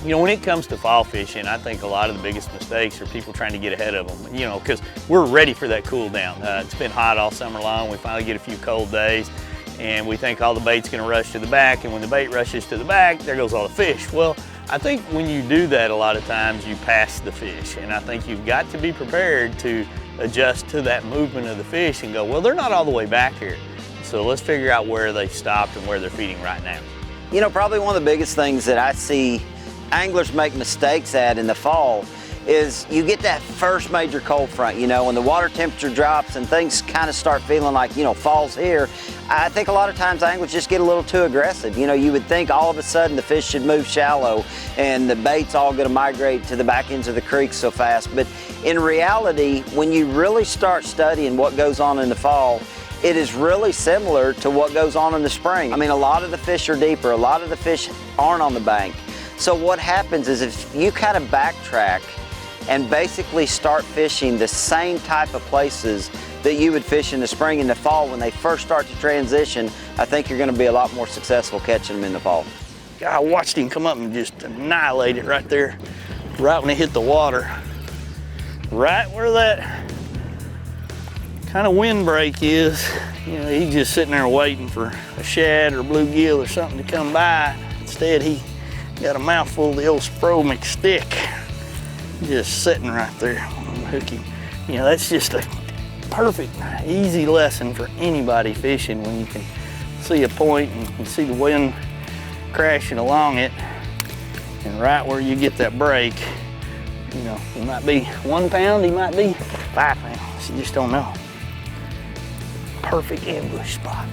You know, when it comes to fall fishing, I think a lot of the biggest mistakes are people trying to get ahead of them, you know, because we're ready for that cool down. It's been hot all summer long. We finally get a few cold days, and we think all the bait's gonna rush to the back, and when the bait rushes to the back, there goes all the fish. Well, I think when you do that, a lot of times you pass the fish, and I think you've got to be prepared to adjust to that movement of the fish and go, well, they're not all the way back here. So let's figure out where they stopped and where they're feeding right now. You know, probably one of the biggest things that I see anglers make mistakes at in the fall is you get that first major cold front, you know, when the water temperature drops and things kind of start feeling like, you know, fall's here. I think a lot of times anglers just get a little too aggressive. You know, you would think all of a sudden the fish should move shallow and the bait's all going to migrate to the back ends of the creek so fast. But in reality, when you really start studying what goes on in the fall, it is really similar to what goes on in the spring. I mean, a lot of the fish are deeper, a lot of the fish aren't on the bank. So what happens is if you kind of backtrack and basically start fishing the same type of places that you would fish in the spring and the fall when they first start to transition, I think you're going to be a lot more successful catching them in the fall. I watched him come up and just annihilate it right there, right when he hit the water. Right where that kind of windbreak is, you know, he's just sitting there waiting for a shad or bluegill or something to come by. Instead, he got a mouthful of the old Spromic stick, just sitting right there on the hooky. You know, that's just a perfect, easy lesson for anybody fishing when you can see a point and you see the wind crashing along it, and right where you get that break, you know, he might be 1 pound, he might be 5 pounds, you just don't know. Perfect ambush spot.